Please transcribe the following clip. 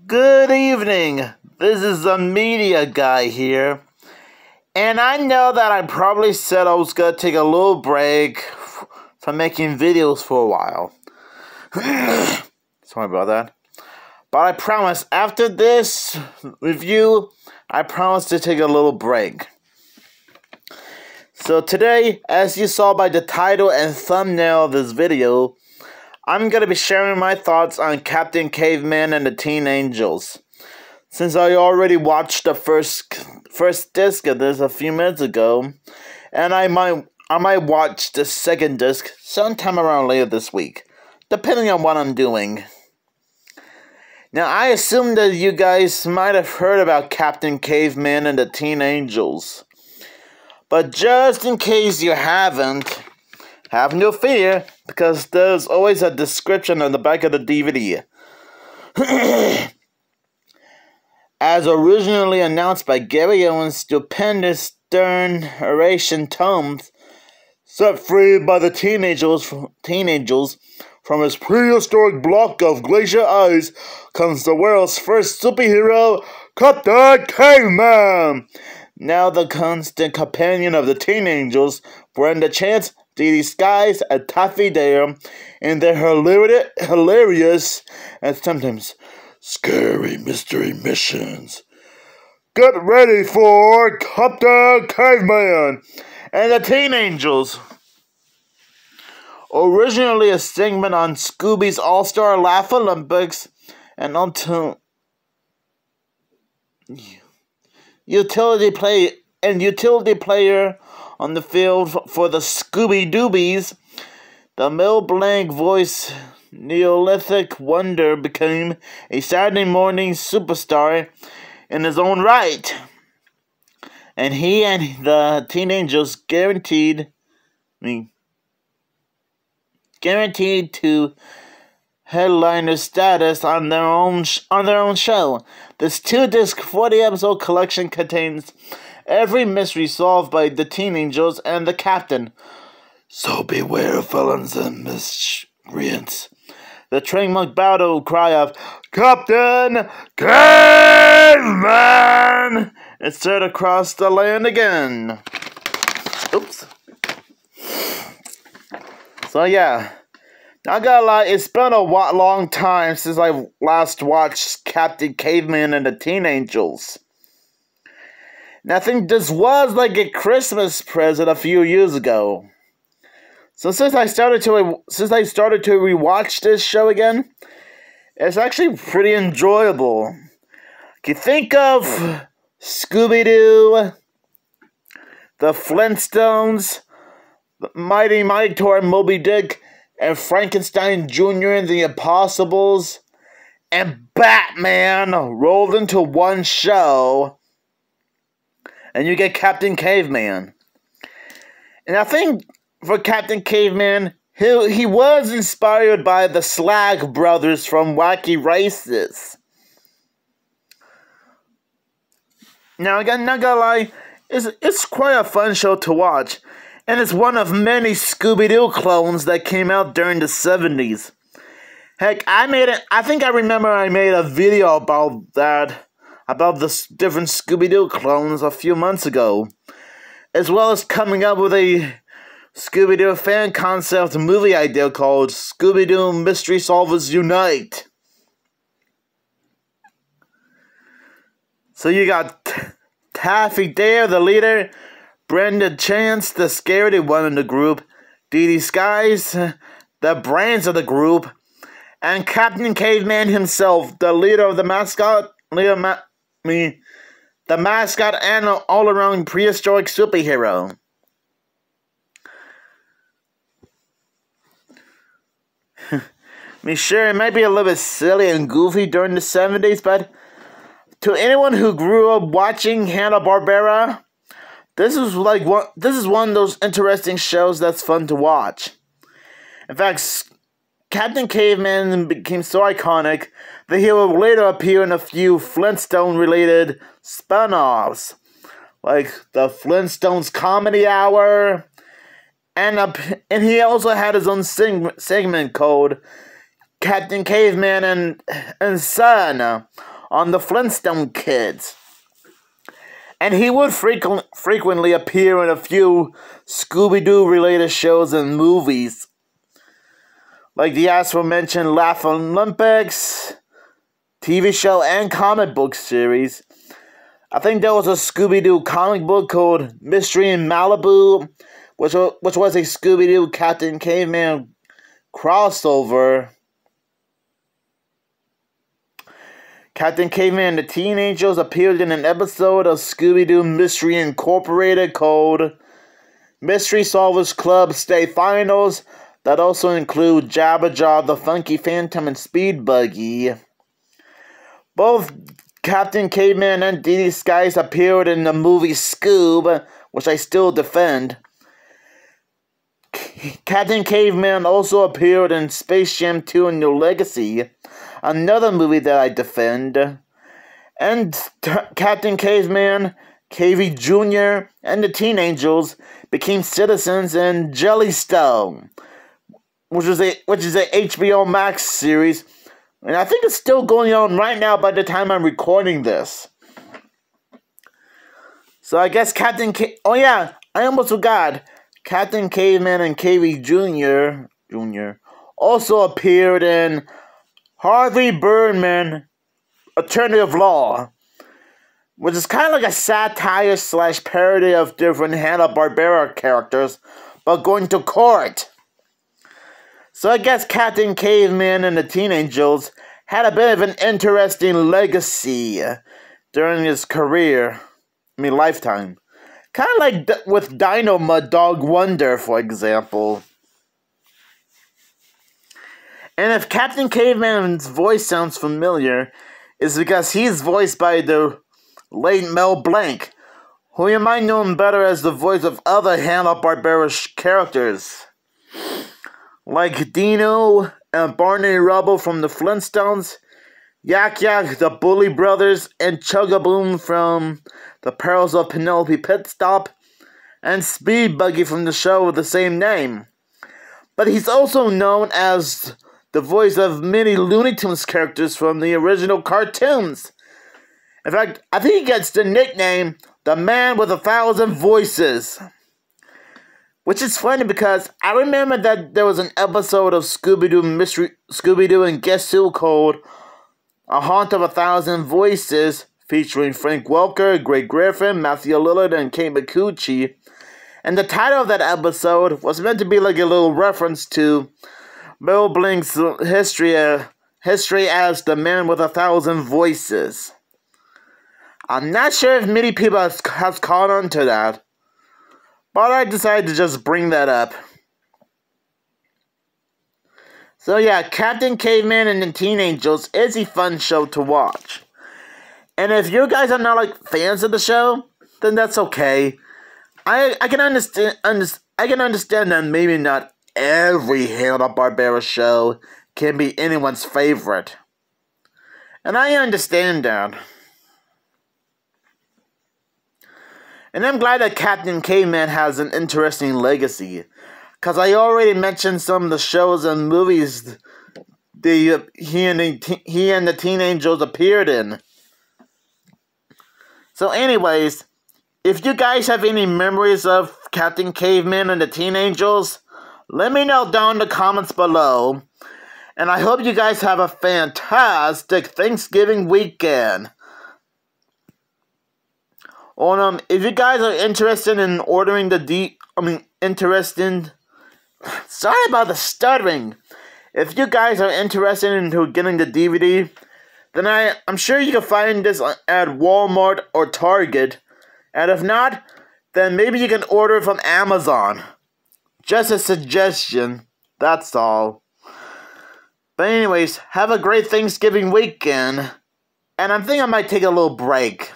Good evening, this is the media guy here, and I know that I probably said I was gonna take a little break from making videos for a while. Sorry about that. But I promise, after this review, I promise to take a little break. So today, as you saw by the title and thumbnail of this video, I'm going to be sharing my thoughts on Captain Caveman and the Teen Angels. Since I already watched the first disc of this a few minutes ago, and I might watch the second disc sometime around later this week, depending on what I'm doing. Now, I assume that you guys might have heard about Captain Caveman and the Teen Angels. But just in case you haven't, have no fear, because there's always a description on the back of the DVD. As originally announced by Gary Owen's stupendous stern narration tomes, set free by the Teen Angels from his prehistoric block of glacier ice, comes the world's first superhero, Captain Caveman! Now the constant companion of the Teen Angels, Brenda Chance, Dee Skies, and Taffy Dare, in their hilarious and sometimes scary mystery missions. Get ready for Captain Caveman and the Teen Angels. Originally a segment on Scooby's All-Star Laugh Olympics, and until utility player on the field for the Scooby-Doobies, the Mel Blanc voice Neolithic wonder became a Saturday morning superstar in his own right. And he and the Teen Angels guaranteed to headliner status on their own show. This 2-disc, 40-episode collection contains every mystery solved by the Teen Angels and the Captain. So beware, villains and miscreants. The trademark battle cry of Captain Caveman is heard across the land again. Oops. So yeah, not gonna lie, it's been a long time since I last watched Captain Caveman and the Teen Angels. And I think this was like a Christmas present a few years ago. So since I started to rewatch this show again, it's actually pretty enjoyable. If you think of Scooby-Doo, the Flintstones, Mighty Mightor, Moby Dick, and Frankenstein Jr. and the Impossibles, and Batman rolled into one show, and you get Captain Caveman. And I think for Captain Caveman, he was inspired by the Slag brothers from Wacky Races. Now, again, not gonna lie, it's quite a fun show to watch. And it's one of many Scooby-Doo clones that came out during the 70s. Heck, I think I remember I made a video about the different Scooby-Doo clones a few months ago. As well as coming up with a Scooby-Doo fan concept movie idea called Scooby-Doo Mystery Solvers Unite. So you got Taffy Dare, the leader, Brenda Chance, the scaredy one in the group, Dee Skies, the brains of the group, and Captain Caveman himself, the leader of the mascot, the mascot and all-around prehistoric superhero. Sure, it might be a little bit silly and goofy during the 70s, but to anyone who grew up watching Hanna-Barbera, this is one of those interesting shows that's fun to watch. In fact, Captain Caveman became so iconic that he would later appear in a few Flintstone-related spin-offs, like the Flintstones Comedy Hour, and he also had his own segment called Captain Caveman and Son, on the Flintstone Kids. And he would frequently appear in a few Scooby-Doo related shows and movies, like the aforementioned Laugh Olympics TV show and comic book series. I think there was a Scooby-Doo comic book called Mystery in Malibu, which was a Scooby-Doo Captain Caveman crossover. Captain Caveman and the Teen Angels appeared in an episode of Scooby-Doo Mystery Incorporated called Mystery Solvers Club State Finals, that also include Jabberjaw, the Funky Phantom, and Speed Buggy. Both Captain Caveman and Dee Dee Skies appeared in the movie Scoob, which I still defend. Captain Caveman also appeared in Space Jam 2 and New Legacy, another movie that I defend. And Captain Caveman, KV Jr., and the Teen Angels became citizens in Jellystone, which is a HBO Max series, and I think it's still going on right now by the time I'm recording this. So I guess oh yeah, I almost forgot. Captain Caveman and KV Jr. also appeared in Harvey Birdman Alternative Law, which is kind of like a satire / parody of different Hanna-Barbera characters, but going to court. So I guess Captain Caveman and the Teen Angels had a bit of an interesting legacy during his lifetime. Kind of like with Dino Mud Dog Wonder, for example. And if Captain Caveman's voice sounds familiar, it's because he's voiced by the late Mel Blanc, who you might know him better as the voice of other Hanna-Barbera characters, like Dino and Barney Rubble from the Flintstones, Yak Yak, the Bully Brothers, and Chugaboom from The Perils of Penelope Pitstop, and Speed Buggy from the show with the same name. But he's also known as the voice of many Looney Tunes characters from the original cartoons. In fact, I think he gets the nickname the Man with 1,000 Voices. Which is funny because I remember that there was an episode of Scooby-Doo and Guess Who called A Haunt of 1,000 Voices, featuring Frank Welker, Greg Griffin, Matthew Lillard, and Kate Micucci. And the title of that episode was meant to be like a little reference to Mel Blanc's history as the Man with 1,000 Voices. I'm not sure if many people has caught on to that, but I decided to just bring that up. So yeah, Captain Caveman and the Teen Angels is a fun show to watch. And if you guys are not like fans of the show, then that's okay. I can understand that maybe not every Hanna-Barbera show can be anyone's favorite. And I understand that. And I'm glad that Captain Caveman has an interesting legacy, because I already mentioned some of the shows and movies he and the Teen Angels appeared in. So anyways, if you guys have any memories of Captain Caveman and the Teen Angels, let me know down in the comments below. And I hope you guys have a fantastic Thanksgiving weekend. Or if you guys are interested in ordering sorry about the stuttering. If you guys are interested in getting the DVD, then I'm sure you can find this at Walmart or Target. And if not, then maybe you can order it from Amazon. Just a suggestion, that's all. But anyways, have a great Thanksgiving weekend. And I think I might take a little break.